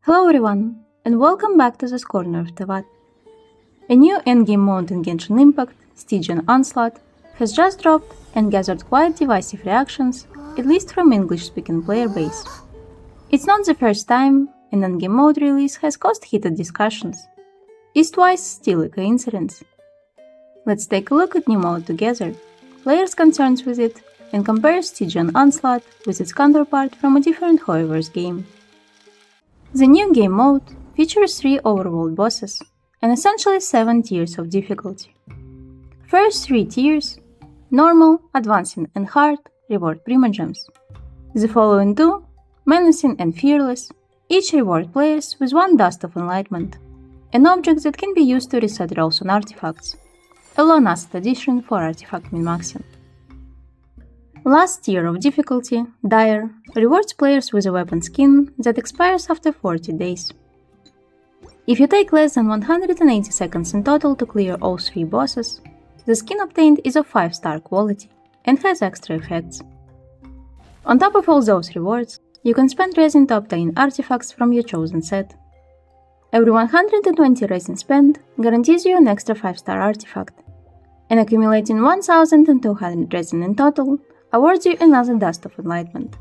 Hello everyone, and welcome back to this corner of Tevat. A new endgame mode in Genshin Impact, Stygian Onslaught, has just dropped and gathered quite divisive reactions, at least from English-speaking player base. It's not the first time an endgame mode release has caused heated discussions. Is twice still a coincidence? Let's take a look at new mode together, players' concerns with it, and compare Stygian Onslaught with its counterpart from a different However's game. The new game mode features 3 overworld bosses and essentially 7 tiers of difficulty. First 3 tiers, normal, advancing and hard, reward primogems. The following 2, menacing and fearless, each reward players with 1 Dust of Enlightenment, an object that can be used to reset rolls on artifacts, a lone asset addition for artifact min-maxing. Last tier of difficulty, Dire, rewards players with a weapon skin that expires after 40 days. If you take less than 180 seconds in total to clear all 3 bosses, the skin obtained is of 5-star quality and has extra effects. On top of all those rewards, you can spend resin to obtain artifacts from your chosen set. Every 120 resin spent guarantees you an extra 5-star artifact, and accumulating 1200 resin in total awards you another Dust of Enlightenment.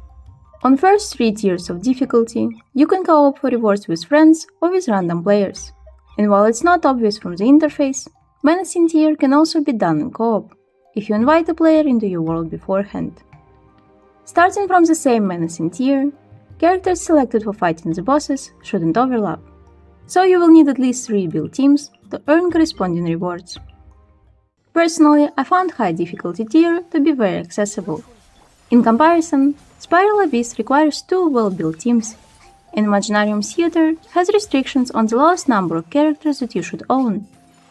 On first 3 tiers of difficulty, you can co-op for rewards with friends or with random players, and while it's not obvious from the interface, menacing tier can also be done in co-op, if you invite a player into your world beforehand. Starting from the same menacing tier, characters selected for fighting the bosses shouldn't overlap, so you will need at least 3 build teams to earn corresponding rewards. Personally, I found high difficulty tier to be very accessible. In comparison, Spiral Abyss requires 2 well-built teams, and Imaginarium Theater has restrictions on the lowest number of characters that you should own,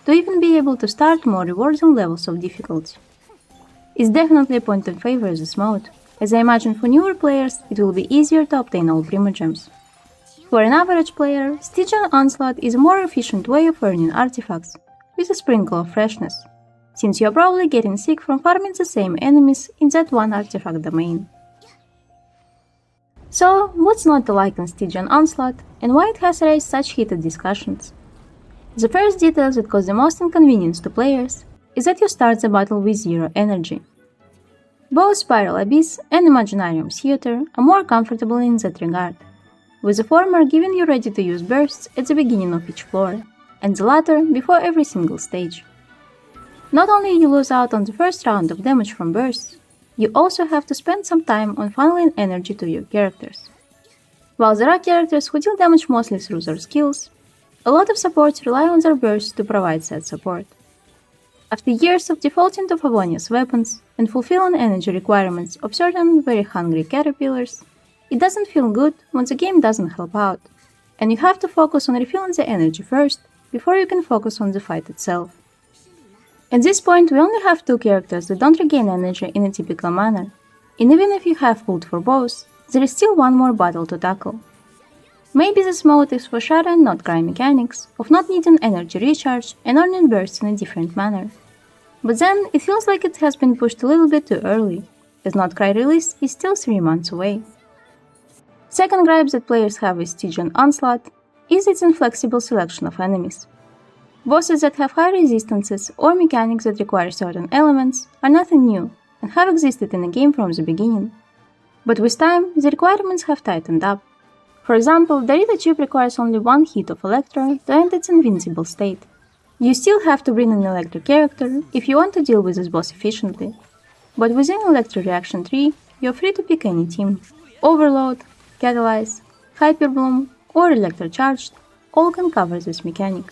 to even be able to start more rewarding levels of difficulty. It's definitely a point in favor of this mode, as I imagine for newer players it will be easier to obtain all primogems. For an average player, Stygian Onslaught is a more efficient way of earning artifacts, with a sprinkle of freshness, since you are probably getting sick from farming the same enemies in that one artifact domain. So, what's not to like in Stygian Onslaught, and why it has raised such heated discussions? The first detail that causes the most inconvenience to players is that you start the battle with 0 energy. Both Spiral Abyss and Imaginarium Theater are more comfortable in that regard, with the former giving you ready-to-use bursts at the beginning of each floor, and the latter before every single stage. Not only you lose out on the first round of damage from bursts, you also have to spend some time on funneling energy to your characters. While there are characters who deal damage mostly through their skills, a lot of supports rely on their bursts to provide said support. After years of defaulting to Favonius weapons and fulfilling energy requirements of certain very hungry caterpillars, it doesn't feel good when the game doesn't help out, and you have to focus on refilling the energy first before you can focus on the fight itself. At this point, we only have 2 characters that don't regain energy in a typical manner, and even if you have pulled for both, there is still one more battle to tackle. Maybe this mode is for Shara and not Cry mechanics, of not needing energy recharge and earning bursts in a different manner. But then, it feels like it has been pushed a little bit too early, as Not Cry release is still 3 months away. Second gripe that players have with Stygian Onslaught is its inflexible selection of enemies. Bosses that have high resistances or mechanics that require certain elements are nothing new and have existed in the game from the beginning. But with time, the requirements have tightened up. For example, Darita Chip requires only 1 hit of Electro to end its invincible state. You still have to bring an Electro character if you want to deal with this boss efficiently. But within Electro Reaction 3, you're free to pick any team. Overload, Catalyze, Hyperbloom, or Electro Charged all can cover this mechanic.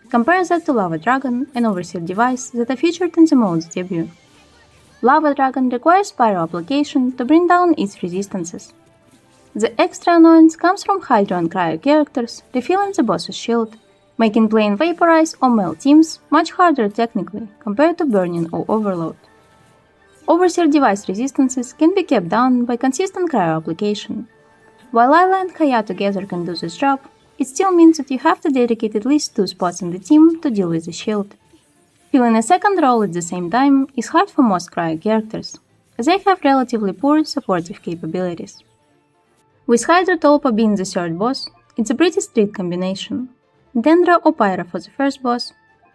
Compare that to Lava Dragon, an Overseer device that are featured in the mode's debut. Lava Dragon requires Pyro application to bring down its resistances. The extra annoyance comes from Hydro and Cryo characters refilling the boss's shield, making playing Vaporize or Melt teams much harder technically compared to Burning or Overload. Overseer device resistances can be kept down by consistent Cryo application. While Lila and Kaya together can do this job, it still means that you have to dedicate at least 2 spots in the team to deal with the shield. Filling a second role at the same time is hard for most Cryo characters, as they have relatively poor supportive capabilities. With Hydra Tulpa being the third boss, it's a pretty strict combination. Dendra or Pyra for the first boss,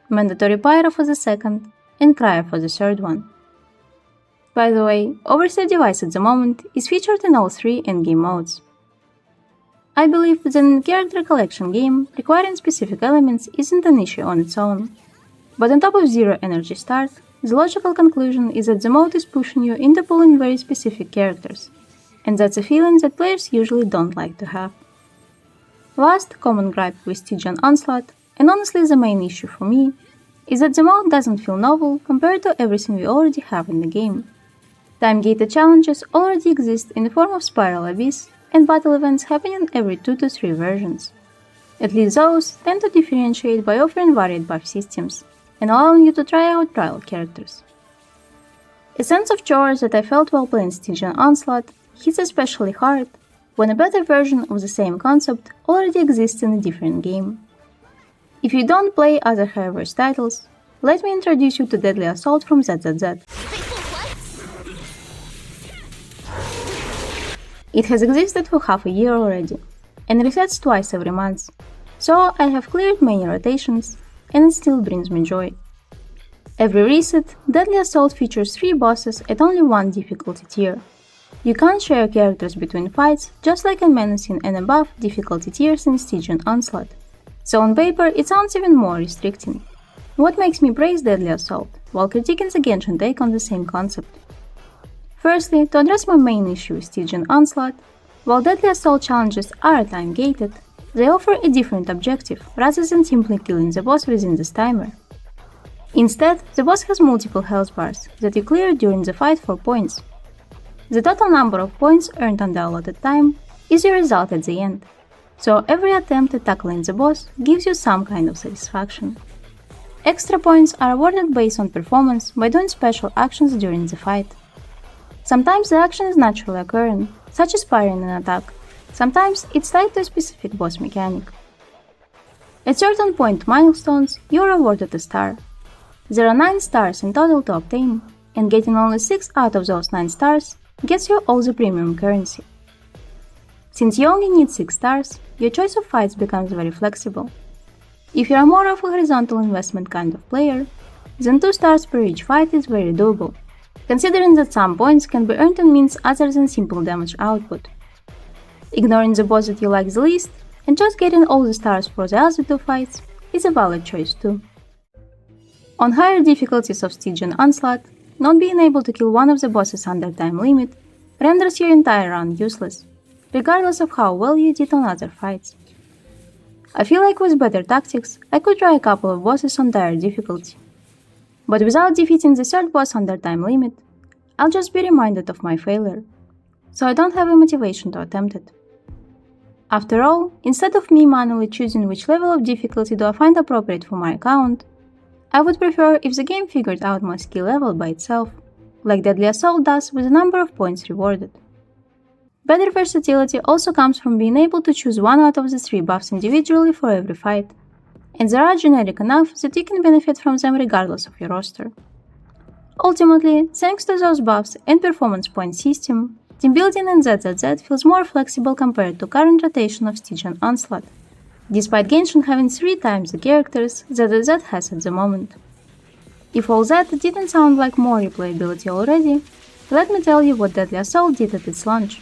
mandatory Pyra for the second, and Cryo for the third one. By the way, Overseer Device at the moment is featured in all three endgame modes. I believe that in a character collection game, requiring specific elements isn't an issue on its own. But on top of zero energy start, the logical conclusion is that the mode is pushing you into pulling very specific characters, and that's a feeling that players usually don't like to have. Last common gripe with Stygian Onslaught, and honestly the main issue for me, is that the mode doesn't feel novel compared to everything we already have in the game. Time-gated challenges already exist in the form of Spiral Abyss and battle events happening every 2 to 3 versions. At least those tend to differentiate by offering varied buff systems and allowing you to try out trial characters. A sense of chore that I felt while playing Stygian Onslaught hits especially hard when a better version of the same concept already exists in a different game. If you don't play other high-verse titles, let me introduce you to Deadly Assault from ZZZ. It has existed for half a year already, and resets twice every month, so I have cleared many rotations, and it still brings me joy. Every reset, Deadly Assault features 3 bosses at only 1 difficulty tier. You can't share characters between fights, just like in menacing and above difficulty tiers in Stygian Onslaught, so on paper it sounds even more restricting. What makes me praise Deadly Assault, while critiquing the Genshin take on the same concept? Firstly, to address my main issue with Stygian Onslaught, while Deadly Assault challenges are time-gated, they offer a different objective rather than simply killing the boss within this timer. Instead, the boss has multiple health bars that you clear during the fight for points. The total number of points earned on the allotted time is your result at the end, so every attempt at tackling the boss gives you some kind of satisfaction. Extra points are awarded based on performance by doing special actions during the fight. Sometimes the action is naturally occurring, such as parrying an attack. Sometimes it's tied to a specific boss mechanic. At certain point milestones, you are awarded a star. There are 9 stars in total to obtain, and getting only 6 out of those 9 stars gets you all the premium currency. Since you only need 6 stars, your choice of fights becomes very flexible. If you are more of a horizontal investment kind of player, then 2 stars per each fight is very doable, considering that some points can be earned in means other than simple damage output. Ignoring the boss that you like the least and just getting all the stars for the other 2 fights is a valid choice too. On higher difficulties of Stygian Onslaught, not being able to kill one of the bosses under time limit renders your entire run useless, regardless of how well you did on other fights. I feel like with better tactics, I could try a couple of bosses on higher difficulty. But without defeating the third boss under time limit, I'll just be reminded of my failure, so I don't have a motivation to attempt it. After all, instead of me manually choosing which level of difficulty do I find appropriate for my account, I would prefer if the game figured out my skill level by itself, like Deadly Assault does with the number of points rewarded. Better versatility also comes from being able to choose one out of the 3 buffs individually for every fight, and they are generic enough that you can benefit from them regardless of your roster. Ultimately, thanks to those buffs and performance point system, team building in ZZZ feels more flexible compared to current rotation of Stygian Onslaught, despite Genshin having 3 times the characters ZZZ has at the moment. If all that didn't sound like more replayability already, let me tell you what Deadly Assault did at its launch.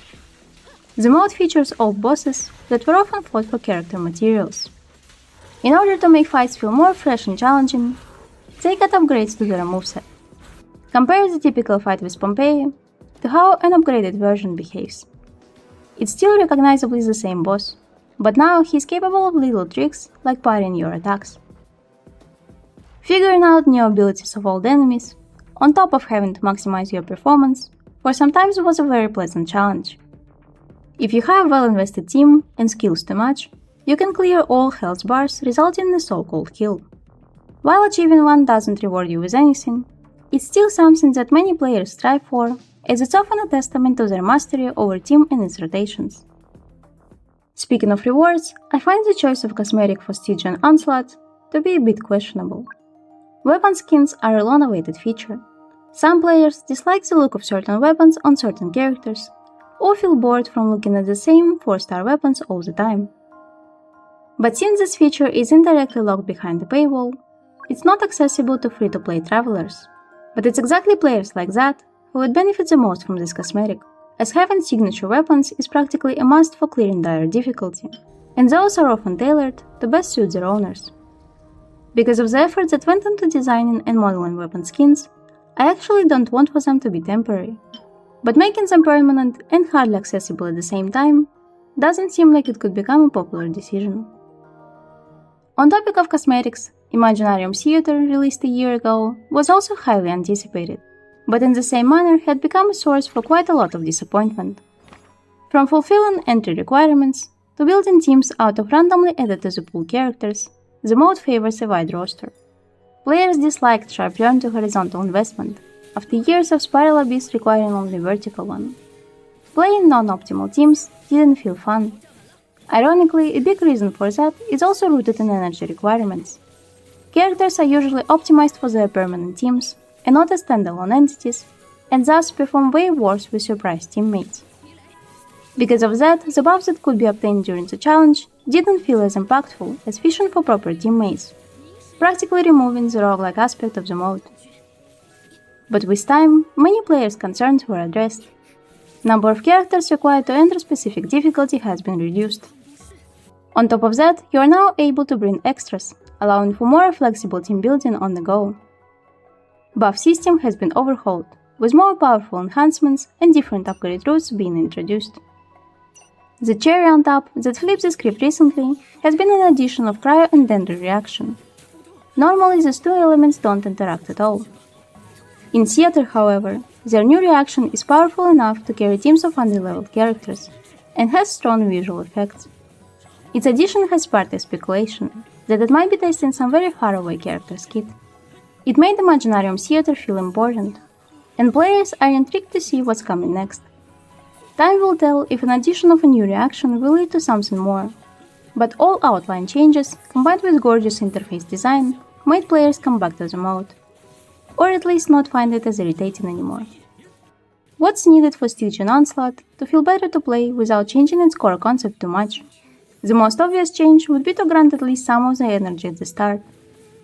The mode features old bosses that were often fought for character materials. In order to make fights feel more fresh and challenging, they got upgrades to their moveset. Compare the typical fight with Pompeii to how an upgraded version behaves. It's still recognizably the same boss, but now he's capable of little tricks like parrying your attacks. Figuring out new abilities of old enemies, on top of having to maximize your performance, for sometimes was a very pleasant challenge. If you have a well-invested team and skills to match, you can clear all health bars resulting in a so-called kill. While achieving one doesn't reward you with anything, it's still something that many players strive for, as it's often a testament to their mastery over team and its rotations. Speaking of rewards, I find the choice of cosmetic for Stygian Onslaught to be a bit questionable. Weapon skins are a long-awaited feature. Some players dislike the look of certain weapons on certain characters, or feel bored from looking at the same 4-star weapons all the time. But since this feature is indirectly locked behind the paywall, it's not accessible to free-to-play travelers. But it's exactly players like that who would benefit the most from this cosmetic, as having signature weapons is practically a must for clearing dire difficulty, and those are often tailored to best suit their owners. Because of the effort that went into designing and modeling weapon skins, I actually don't want for them to be temporary. But making them permanent and hardly accessible at the same time doesn't seem like it could become a popular decision. On topic of cosmetics, Imaginarium Theater, released a year ago, was also highly anticipated, but in the same manner had become a source for quite a lot of disappointment. From fulfilling entry requirements to building teams out of randomly added to the pool characters, the mode favors a wide roster. Players disliked sharp turn to horizontal investment, after years of spiral abyss requiring only vertical one. Playing non-optimal teams didn't feel fun. Ironically, a big reason for that is also rooted in energy requirements. Characters are usually optimized for their permanent teams, and not as standalone entities, and thus perform way worse with surprise teammates. Because of that, the buffs that could be obtained during the challenge didn't feel as impactful as fishing for proper teammates, practically removing the roguelike aspect of the mode. But with time, many players' concerns were addressed. Number of characters required to enter specific difficulty has been reduced. On top of that, you are now able to bring extras, allowing for more flexible team building on the go. Buff system has been overhauled, with more powerful enhancements and different upgrade routes being introduced. The cherry on top that flipped the script recently has been an addition of cryo and dendro reaction. Normally these two elements don't interact at all. In Theater, however, their new reaction is powerful enough to carry teams of under-leveled characters, and has strong visual effects. Its addition has sparked a speculation that it might be testing some very faraway characters kit. It made Imaginarium Theater feel important, and players are intrigued to see what's coming next. Time will tell if an addition of a new reaction will lead to something more, but all outline changes, combined with gorgeous interface design, made players come back to the mode, or at least not find it as irritating anymore. What's needed for Stygian Onslaught to feel better to play without changing its core concept too much? The most obvious change would be to grant at least some of the energy at the start,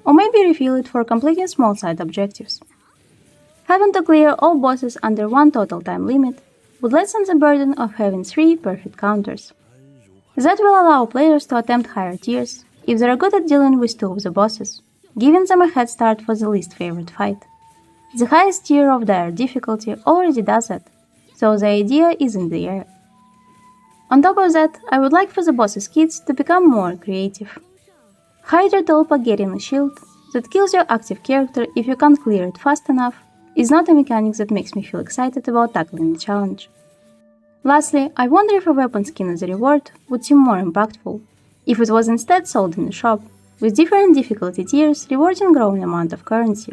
or maybe refill it for completing small side objectives. Having to clear all bosses under one total time limit would lessen the burden of having 3 perfect counters. That will allow players to attempt higher tiers if they are good at dealing with 2 of the bosses, giving them a head start for the least favorite fight. The highest tier of dire difficulty already does that, so the idea is in the air. On top of that, I would like for the boss's kits to become more creative. Hydra Tulpa getting a shield that kills your active character if you can't clear it fast enough is not a mechanic that makes me feel excited about tackling the challenge. Lastly, I wonder if a weapon skin as a reward would seem more impactful, if it was instead sold in the shop, with different difficulty tiers rewarding growing amount of currency.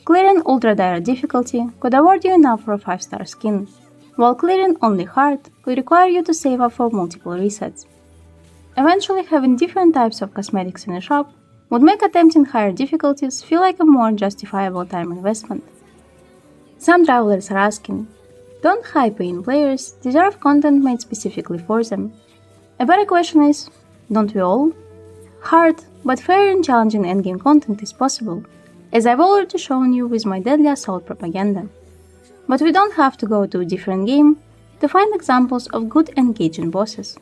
Clearing ultra dire difficulty could award you enough for a 5-star skin, while clearing only hard could require you to save up for multiple resets. Eventually, having different types of cosmetics in a shop would make attempting higher difficulties feel like a more justifiable time investment. Some travelers are asking, don't high-paying players deserve content made specifically for them? A better question is, don't we all? Hard, but fair and challenging endgame content is possible, as I've already shown you with my Deadly Assault propaganda. But we don't have to go to a different game to find examples of good engaging bosses.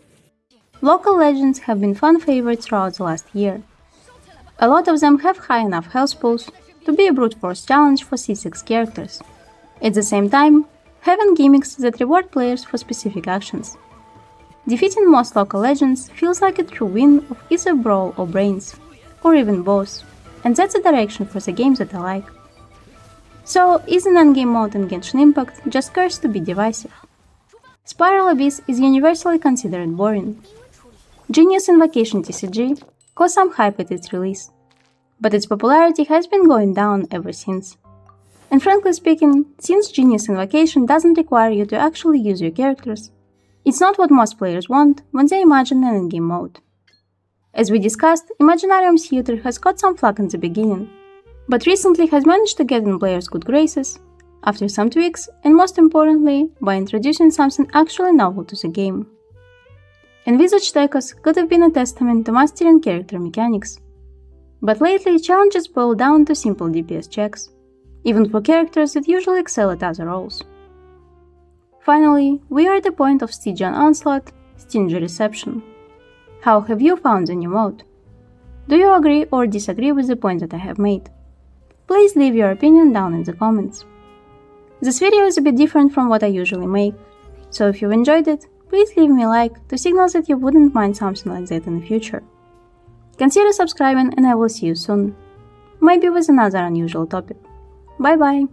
Local legends have been fan favorites throughout the last year. A lot of them have high enough health pools to be a brute force challenge for C6 characters. At the same time, having gimmicks that reward players for specific actions. Defeating most local legends feels like a true win of either Brawl or Brains, or even both, and that's a direction for the games that I like. So, is an endgame mode in Genshin Impact just cursed to be divisive? Spiral Abyss is universally considered boring. Genius Invocation TCG caused some hype at its release, but its popularity has been going down ever since. And frankly speaking, since Genius Invocation doesn't require you to actually use your characters, it's not what most players want when they imagine an endgame mode. As we discussed, Imaginarium Theater has got some flack in the beginning, but recently has managed to get in players' good graces, after some tweaks, and most importantly, by introducing something actually novel to the game. Envisaged echos could have been a testament to mastering character mechanics. But lately, challenges boil down to simple DPS checks, even for characters that usually excel at other roles. Finally, we are at the point of Stygian Onslaught, Stingy Reception. How have you found the new mode? Do you agree or disagree with the points that I have made? Please leave your opinion down in the comments. This video is a bit different from what I usually make, so if you enjoyed it, please leave me a like to signal that you wouldn't mind something like that in the future. Consider subscribing and I will see you soon, maybe with another unusual topic. Bye bye!